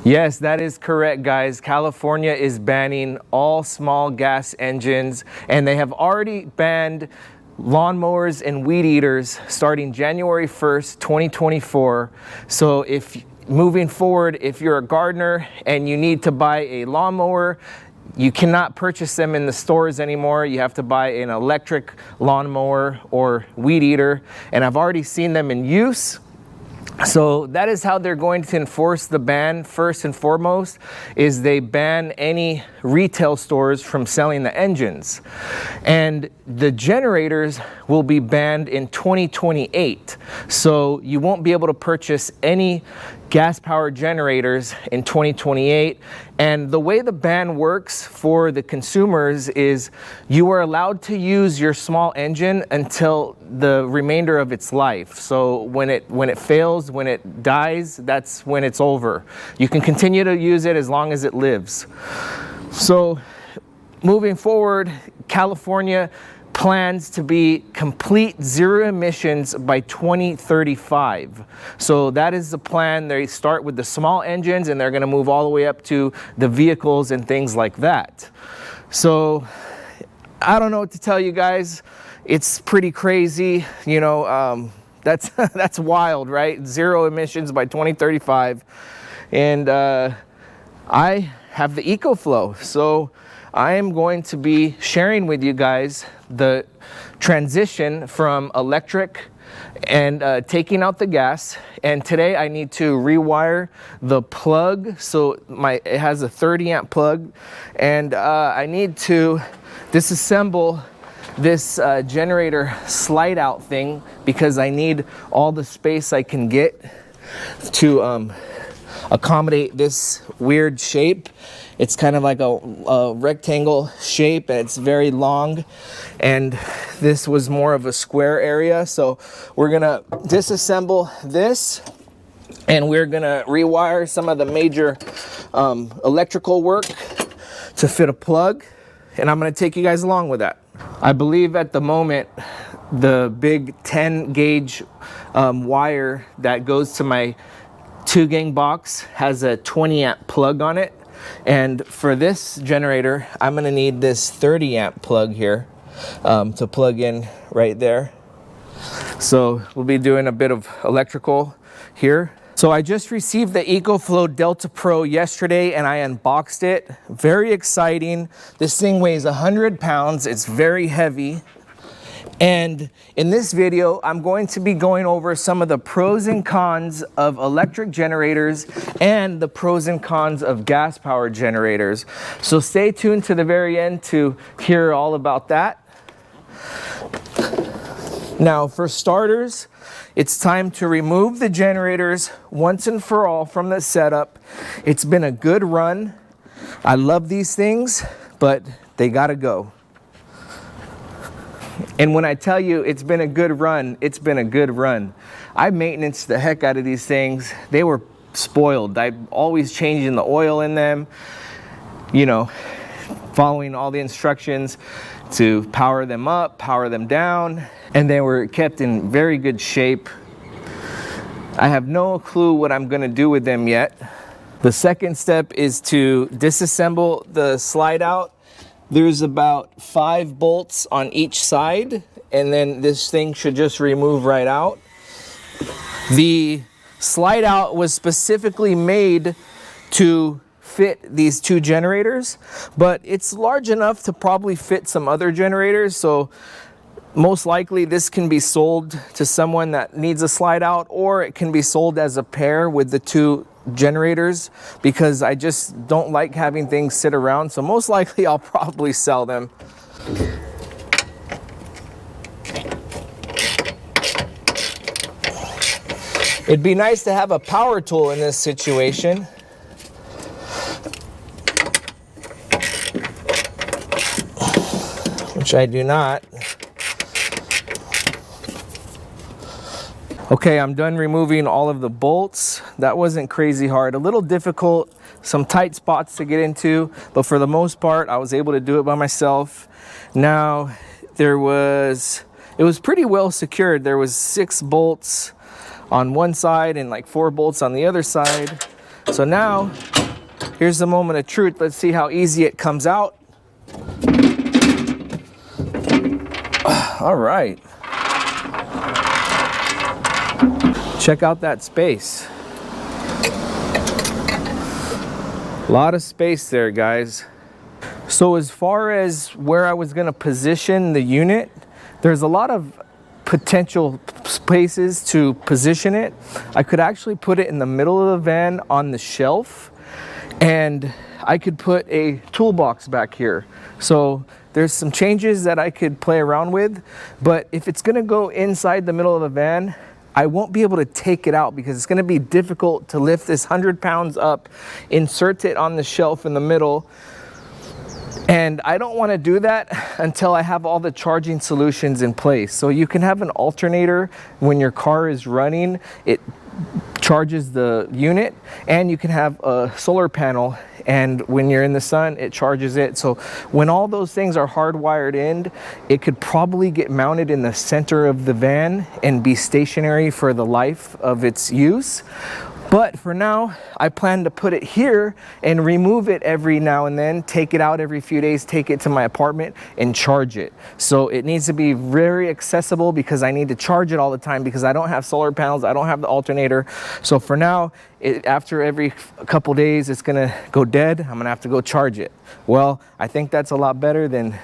Yes, that is correct, guys. California is banning all small gas engines, and they have already banned lawnmowers and weed eaters starting January 1st, 2024. So if moving forward, if you're a gardener and you need to buy a lawnmower, you cannot purchase them in the stores anymore. You have to buy an electric lawnmower or weed eater, and I've already seen them in use. So that is how they're going to enforce the ban. First and foremost is they ban any retail stores from selling the engines, and the generators will be banned in 2028. So you won't be able to purchase any gas powered generators in 2028. And the way the ban works for the consumers is you are allowed to use your small engine until the remainder of its life. So when it fails, when it dies, that's when it's over. You can continue to use it as long as it lives. So moving forward, California plans to be complete zero emissions by 2035. So that is the plan. They start with the small engines and they're going to move all the way up to the vehicles and things like that. So I don't know what to tell you guys. It's pretty crazy, you know. That's that's wild, right? Zero emissions by 2035. And I have the EcoFlow, so I am going to be sharing with you guys the transition from electric and taking out the gas. And today I need to rewire the plug. So it has a 30 amp plug, and I need to disassemble this generator slide out thing because I need all the space I can get to accommodate this weird shape. It's kind of like a rectangle shape, and it's very long, and this was more of a square area. So we're gonna disassemble this, and we're gonna rewire some of the major electrical work to fit a plug, and I'm gonna take you guys along with that. I believe at the moment the big 10 gauge wire that goes to my 2-gang box has a 20 amp plug on it. And for this generator, I'm gonna need this 30 amp plug here to plug in right there. So we'll be doing a bit of electrical here. So I just received the EcoFlow Delta Pro yesterday and I unboxed it. Very exciting. This thing weighs 100 pounds. It's very heavy. And in this video, I'm going to be going over some of the pros and cons of electric generators and the pros and cons of gas-powered generators. So stay tuned to the very end to hear all about that. Now, for starters, it's time to remove the generators once and for all from the setup. It's been a good run. I love these things, but they gotta go. And when I tell you it's been a good run, it's been a good run. I maintenance the heck out of these things. They were spoiled. I'm always changing the oil in them, you know, following all the instructions to power them up, power them down, and they were kept in very good shape. I have no clue what I'm gonna do with them yet. The second step is to disassemble the slide out. There's about 5 bolts on each side, and then this thing should just remove right out. The slide out was specifically made to fit these 2 generators, but it's large enough to probably fit some other generators. So most likely this can be sold to someone that needs a slide out, or it can be sold as a pair with the 2 generators, because I just don't like having things sit around. So most likely I'll probably sell them. It'd be nice to have a power tool in this situation. Which I do not. Okay, I'm done removing all of the bolts. That wasn't crazy hard. A little difficult, some tight spots to get into, but for the most part, I was able to do it by myself. Now, it was pretty well secured. There was 6 bolts on one side and like 4 bolts on the other side. So now Here's the moment of truth. Let's see how easy it comes out. All right. Check out that space. A lot of space there, guys. So as far as where I was going to position the unit, there's a lot of potential places to position it. I could actually put it in the middle of the van on the shelf, and I could put a toolbox back here. So there's some changes that I could play around with, but if it's going to go inside the middle of the van, I won't be able to take it out because it's going to be difficult to lift this 100 pounds up, insert it on the shelf in the middle. And I don't want to do that until I have all the charging solutions in place. So you can have an alternator when your car is running. It charges the unit, and you can have a solar panel, and when you're in the sun it charges it. So when all those things are hardwired in, it could probably get mounted in the center of the van and be stationary for the life of its use. But for now, I plan to put it here and remove it every now and then, take it out every few days, take it to my apartment and charge it. So it needs to be very accessible because I need to charge it all the time because I don't have solar panels, I don't have the alternator. So for now, after every couple days, it's gonna go dead. I'm gonna have to go charge it. Well, I think that's a lot better than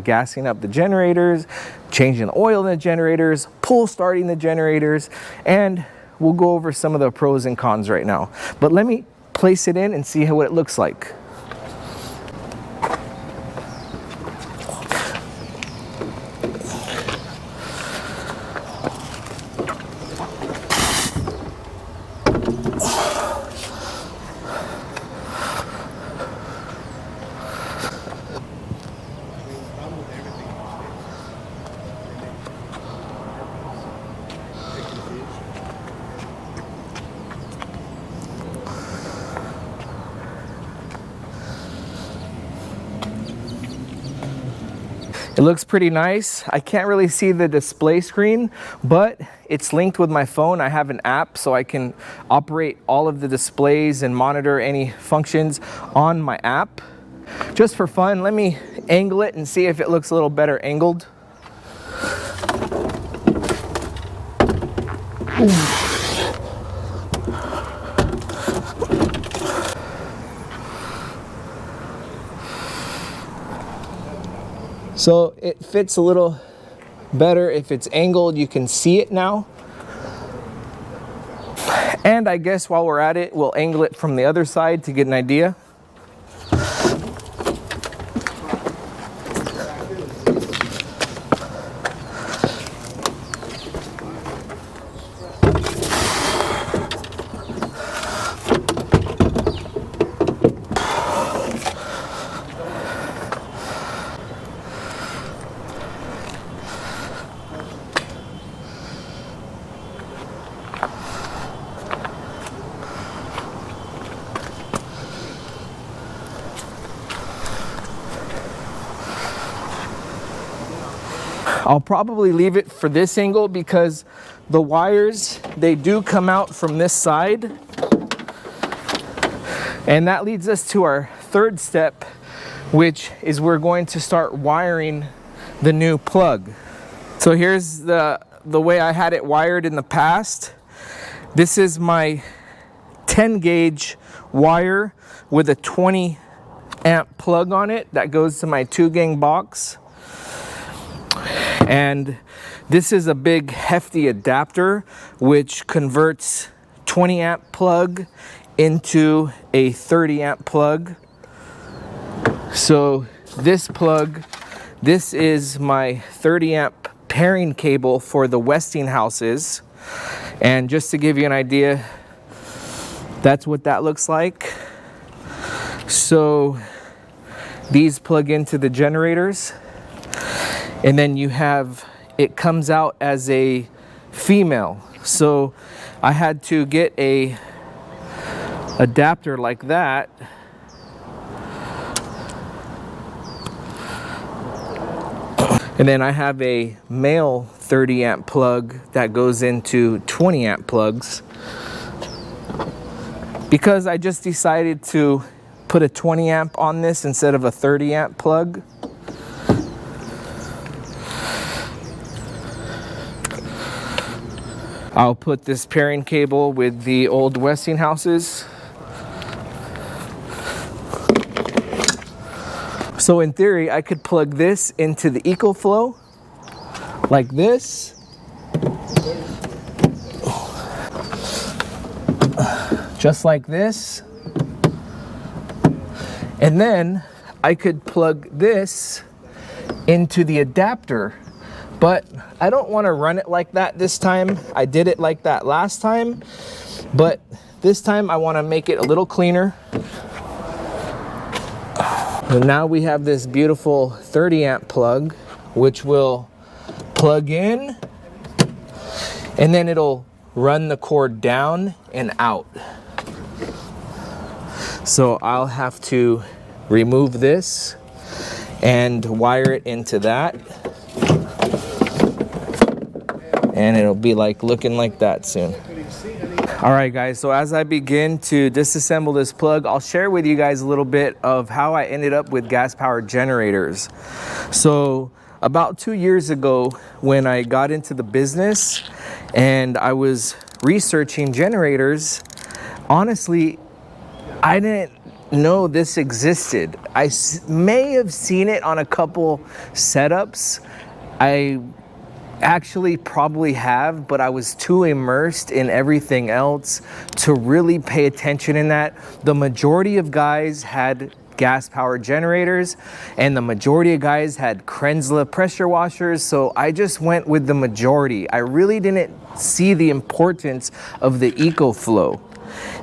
gassing up the generators, changing the oil in the generators, pull starting the generators, and we'll go over some of the pros and cons right now. But let me place it in and see what it looks like. It looks pretty nice. I can't really see the display screen, but it's linked with my phone. I have an app so I can operate all of the displays and monitor any functions on my app. Just for fun, let me angle it and see if it looks a little better angled. Ooh. So it fits a little better if it's angled. You can see it now. And I guess while we're at it, we'll angle it from the other side to get an idea. I'll probably leave it for this angle because the wires, they do come out from this side. And that leads us to our third step, which is we're going to start wiring the new plug. So here's the way I had it wired in the past. This is my 10 gauge wire with a 20 amp plug on it that goes to my 2-gang box. And this is a big hefty adapter which converts 20 amp plug into a 30 amp plug. So this plug, this is my 30 amp pairing cable for the Westinghouses. And just to give you an idea, that's what that looks like. So these plug into the generators. And then you have, it comes out as a female. So I had to get a adapter like that. And then I have a male 30 amp plug that goes into 20 amp plugs. because I just decided to put a 20 amp on this instead of a 30 amp plug. I'll put this pairing cable with the old Westinghouses. So in theory, I could plug this into the EcoFlow like this. Just like this. And then I could plug this into the adapter, but I don't want to run it like that this time. I did it like that last time, but this time I want to make it a little cleaner. And now we have this beautiful 30 amp plug, which will plug in, and then it'll run the cord down and out. So I'll have to remove this and wire it into that. And it'll be like looking like that soon. All right guys, so as I begin to disassemble this plug, I'll share with you guys a little bit of how I ended up with gas powered generators. So about 2 years ago, when I got into the business and I was researching generators, honestly, I didn't know this existed. I may have seen it on a couple setups. I actually probably have, but I was too immersed in everything else to really pay attention in that. The majority of guys had gas powered generators and the majority of guys had Crensla pressure washers, so I just went with the majority. I really didn't see the importance of the EcoFlow.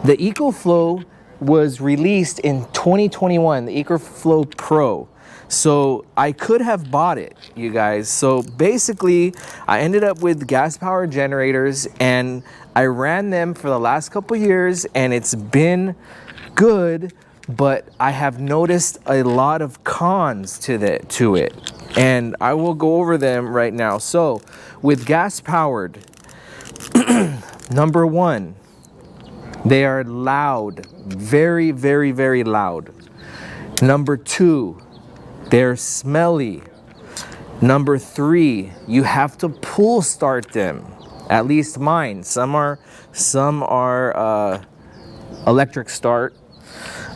The EcoFlow was released in 2021, the EcoFlow Pro. So I could have bought it, you guys. So basically, I ended up with gas powered generators and I ran them for the last couple years and it's been good, but I have noticed a lot of cons to it. And I will go over them right now. So with gas powered, number one, they are loud, very, very, very loud. Number two, they're smelly. Number three, you have to pull start them. At least mine. Some are electric start.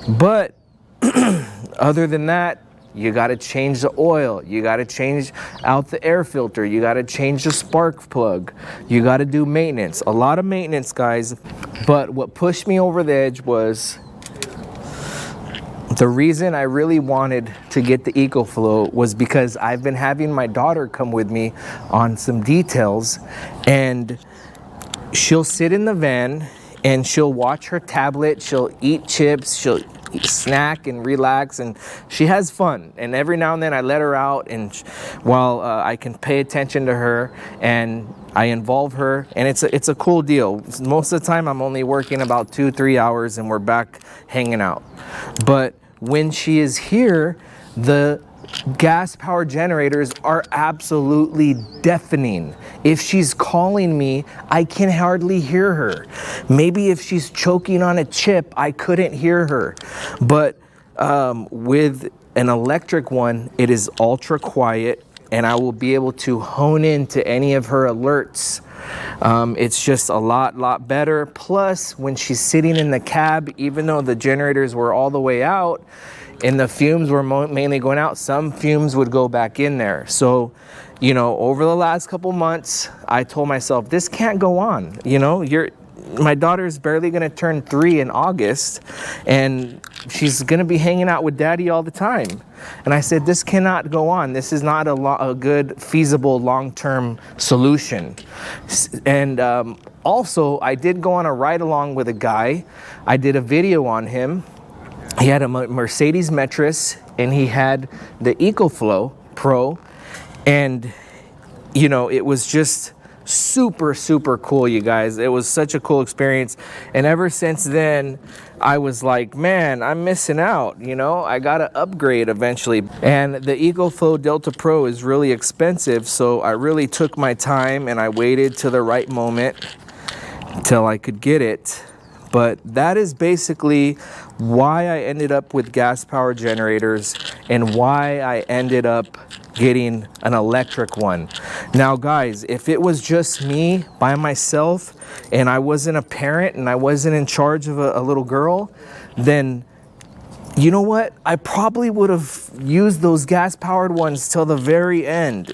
But other than that, you got to change the oil. You got to change out the air filter. You got to change the spark plug. You got to do maintenance. A lot of maintenance, guys. But what pushed me over the edge was the reason I really wanted to get the EcoFlow was because I've been having my daughter come with me on some details, and she'll sit in the van and she'll watch her tablet, she'll eat chips, she'll snack and relax, and she has fun. And every now and then I let her out, and while I can pay attention to her and I involve her, and it's a cool deal. Most of the time I'm only working about 2-3 hours and we're back hanging out. But when she is here, the gas powered generators are absolutely deafening. If she's calling me, I can hardly hear her. Maybe if she's choking on a chip, I couldn't hear her. But with an electric one, it is ultra quiet and I will be able to hone into any of her alerts. It's just a lot better. Plus, when she's sitting in the cab, even though the generators were all the way out and the fumes were mainly going out, some fumes would go back in there. So, you know, over the last couple months, I told myself, this can't go on. You know, my daughter's barely gonna turn 3 in August and she's gonna be hanging out with daddy all the time. And I said, this cannot go on. This is not a good, feasible, long-term solution. And also, I did go on a ride-along with a guy. I did a video on him. He had a Mercedes Metris, and he had the EcoFlow Pro. And, you know, it was just super cool, you guys. It was such a cool experience, and ever since then I was like, man, I'm missing out, you know. I gotta upgrade eventually. And the EcoFlow Delta Pro is really expensive, so I really took my time and I waited till the right moment till I could get it. but that is basically why I ended up with gas powered generators and why I ended up getting an electric one. Now guys, if it was just me by myself and I wasn't a parent and I wasn't in charge of a little girl, then you know what? I probably would have used those gas powered ones till the very end,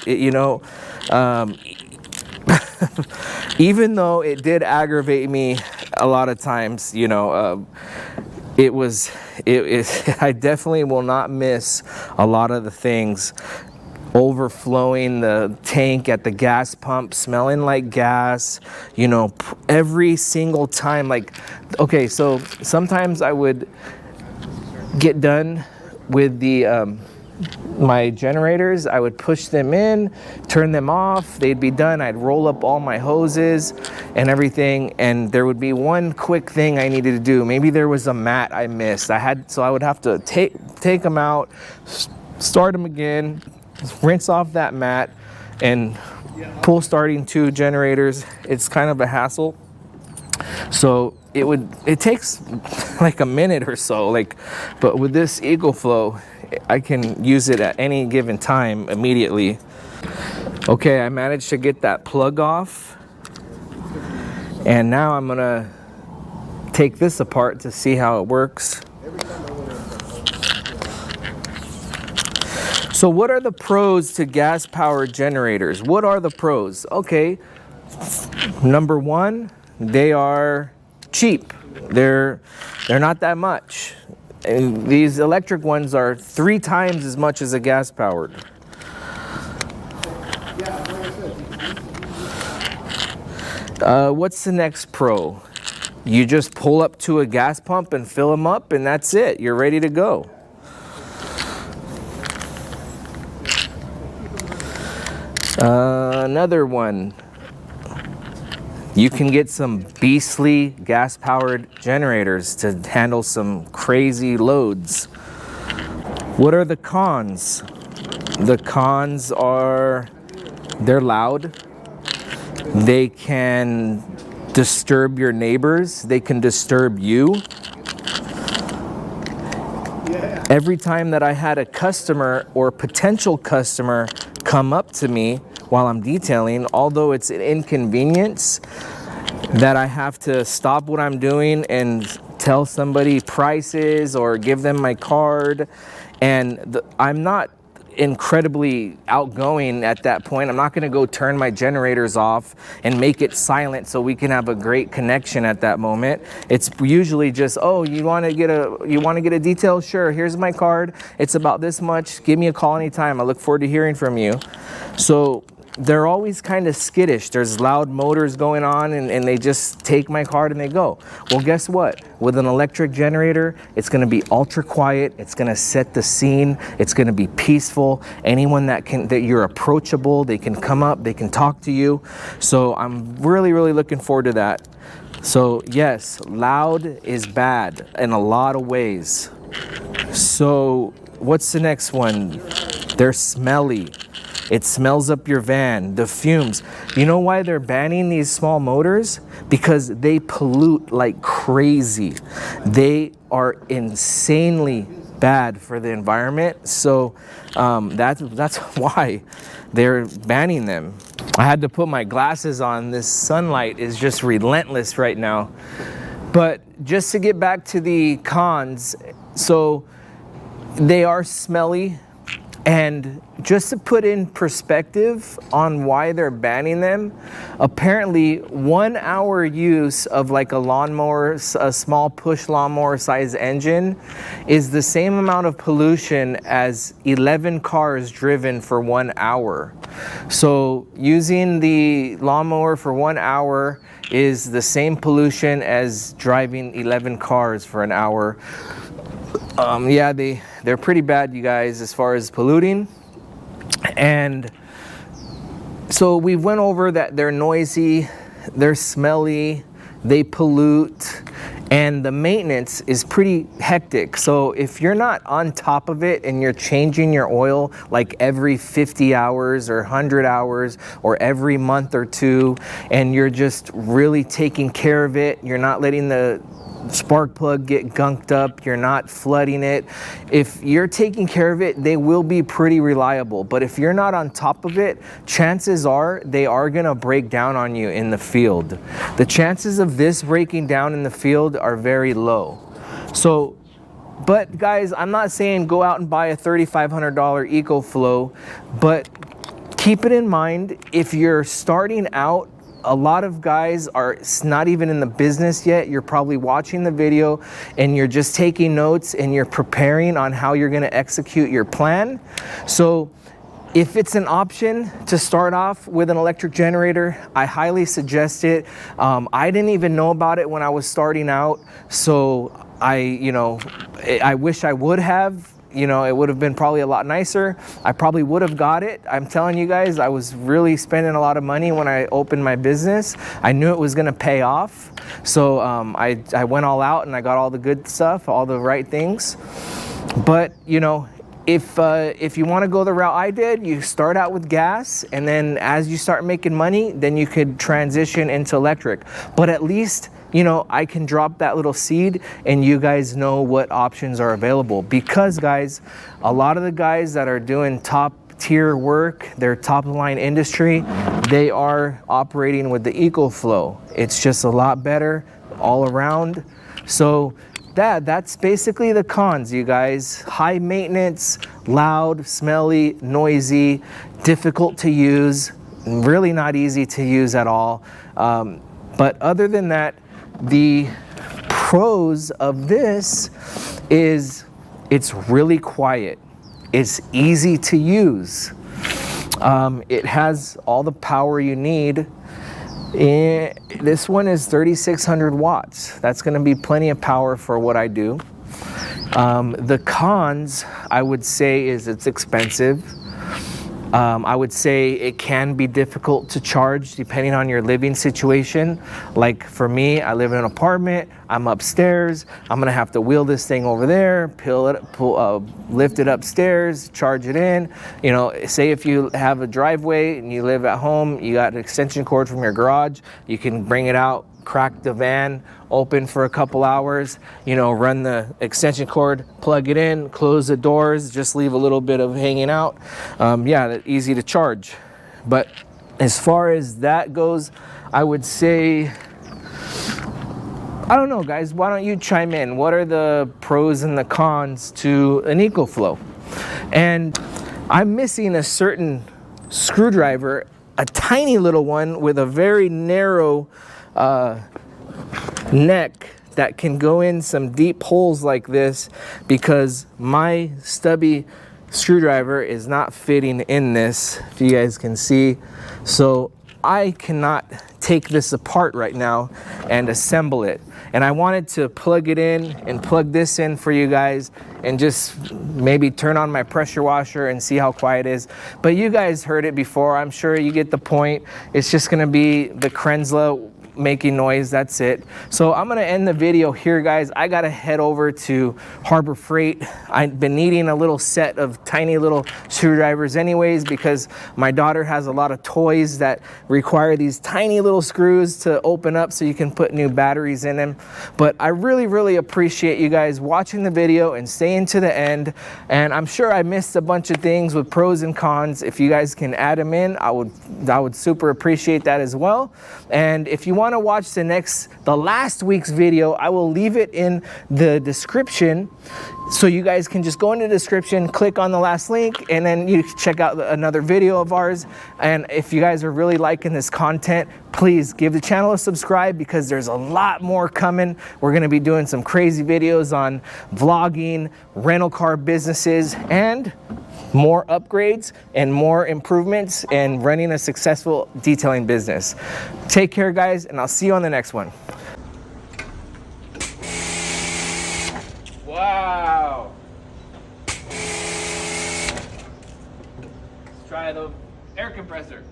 even though it did aggravate me a lot of times, I definitely will not miss a lot of the things. Overflowing the tank at the gas pump, smelling like gas, every single time. Like, okay, so sometimes I would get done with the my generators, I would push them in, turn them off, they'd be done, I'd roll up all my hoses and everything, and there would be one quick thing I needed to do. Maybe there was a mat I missed. So I would have to take them out, start them again, rinse off that mat, and pull starting 2 generators. It's kind of a hassle. So it takes like a minute or so, but with this EcoFlow, I can use it at any given time immediately. Okay, I managed to get that plug off, and now I'm gonna take this apart to see how it works. So what are the pros to gas powered generators? What are the pros? Okay, number 1, they are cheap. They're not that much. And these electric ones are 3 times as much as a gas powered. What's the next pro? You just pull up to a gas pump and fill them up, and that's it. You're ready to go. Another one, you can get some beastly gas powered generators to handle some crazy loads. What are the cons? The cons are they're loud, they can disturb your neighbors, they can disturb you. Every time that I had a customer or potential customer come up to me while I'm detailing, although it's an inconvenience that I have to stop what I'm doing and tell somebody prices or give them my card, and I'm not incredibly outgoing at that point. I'm not going to go turn my generators off and make it silent so we can have a great connection at that moment. It's usually just, oh, you want to get a detail? Sure, here's my card. It's about this much. Give me a call anytime. I look forward to hearing from you. So they're always kind of skittish. There's loud motors going on, and they just take my card and they go. Well, guess what? With an electric generator, it's going to be ultra quiet. It's going to set the scene. It's going to be peaceful. Anyone that you're approachable, they can come up, they can talk to you. So I'm really, really looking forward to that. So yes, loud is bad in a lot of ways. So what's the next one? They're smelly. It smells up your van, the fumes. You know why they're banning these small motors? Because they pollute like crazy. They are insanely bad for the environment. So that's why they're banning them. I had to put my glasses on. This sunlight is just relentless right now. But just to get back to the cons, so they are smelly. And just to put in perspective on why they're banning them, apparently 1 hour use of like a lawnmower, a small push lawnmower size engine, is the same amount of pollution as 11 cars driven for 1 hour. So using the lawnmower for 1 hour is the same pollution as driving 11 cars for an hour. Yeah, they're pretty bad, you guys, as far as polluting. And so we went over that they're noisy, they're smelly, they pollute, and the maintenance is pretty hectic. So if you're not on top of it and you're changing your oil like every 50 hours or 100 hours or every month or 2, and you're just really taking care of it, you're not letting the spark plug get gunked up, you're not flooding it. If you're taking care of it, they will be pretty reliable. But if you're not on top of it, chances are they are gonna break down on you in the field. The chances of this breaking down in the field are very low. So, but guys, I'm not saying go out and buy a $3,500 EcoFlow, but keep it in mind, if you're starting out, a lot of guys are not even in the business yet. You're probably watching the video and you're just taking notes and you're preparing on how you're gonna execute your plan. So if it's an option to start off with an electric generator, I highly suggest it. I didn't even know about it when I was starting out, so I wish I would have. You know, it would have been probably a lot nicer. I probably would have got it. I'm telling you guys, I was really spending a lot of money when I opened my business. I knew it was gonna pay off. So I went all out and I got all the good stuff, all the right things. But you know, if you want to go the route I did, you start out with gas, and then as you start making money, then you could transition into electric. But at least, you know, I can drop that little seed and you guys know what options are available. Because guys, a lot of the guys that are doing top tier work, their top line industry, they are operating with the EcoFlow. It's just a lot better all around. So that's basically the cons, you guys. High maintenance, loud, smelly, noisy, difficult to use, really not easy to use at all. But other than that, the pros of this is it's really quiet. It's easy to use. It has all the power you need. This one is 3,600 watts. That's going to be plenty of power for what I do. The cons, I would say, is it's expensive. I would say it can be difficult to charge depending on your living situation. Like for me, I live in an apartment, I'm upstairs, I'm gonna have to wheel this thing over there, lift it upstairs, charge it in. You know, say if you have a driveway and you live at home, you got an extension cord from your garage, you can bring it out, crack the van open for a couple hours, you know, run the extension cord, plug it in, close the doors, just leave a little bit of hanging out. Yeah, easy to charge. But as far as that goes, I would say, I don't know, guys, why don't you chime in? What are the pros and the cons to an EcoFlow? And I'm missing a certain screwdriver, a tiny little one with a very narrow neck that can go in some deep holes like this, because my stubby screwdriver is not fitting in this, if you guys can see. So I cannot take this apart right now and assemble it. And I wanted to plug it in and plug this in for you guys and just maybe turn on my pressure washer and see how quiet it is. But you guys heard it before, I'm sure you get the point. It's just gonna be the Crenzla making noise, that's it. So I'm gonna end the video here, guys. I gotta head over to Harbor Freight. I've been needing a little set of tiny little screwdrivers anyways, because my daughter has a lot of toys that require these tiny little screws to open up so you can put new batteries in them. But I really appreciate you guys watching the video and staying to the end. And I'm sure I missed a bunch of things with pros and cons. If you guys can add them in, I would super appreciate that as well. And if you want to watch the last week's video, I will leave it in the description, so you guys can just go into the description, click on the last link, and then you can check out another video of ours. And if you guys are really liking this content, please give the channel a subscribe, because there's a lot more coming. We're going to be doing some crazy videos on vlogging, rental car businesses, and more upgrades and more improvements and running a successful detailing business. Take care, guys, and I'll see you on the next one. Wow. Let's try the air compressor.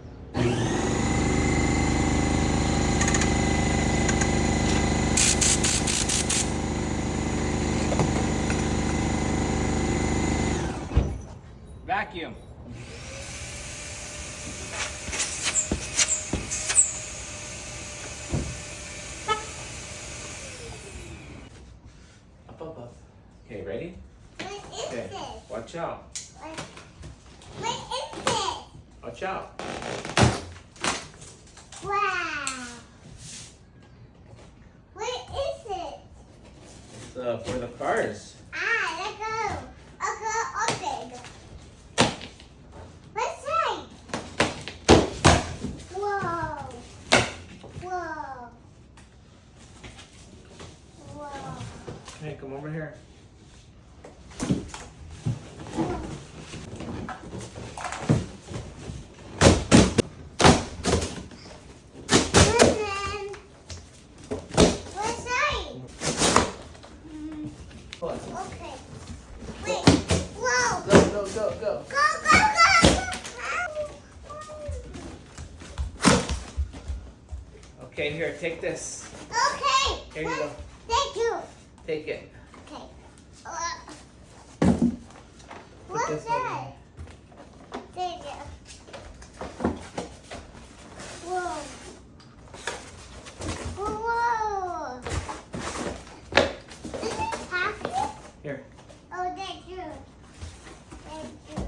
Vacuum. Okay. this? Watch out. What is this? Watch out. Wow. What is it? It's for the cars. Let's go. I'll go open. What's that? Whoa. Whoa. Whoa. Hey, come over here. Okay. Wait. Whoa. Go. Go, go, go. Okay, here, take this. Okay. Here you go. Thank you. Take it. Okay. Put What's this over that? Thank you. Whoa. Whoa. Is it happy? Here. Oh, thank you. Thank you.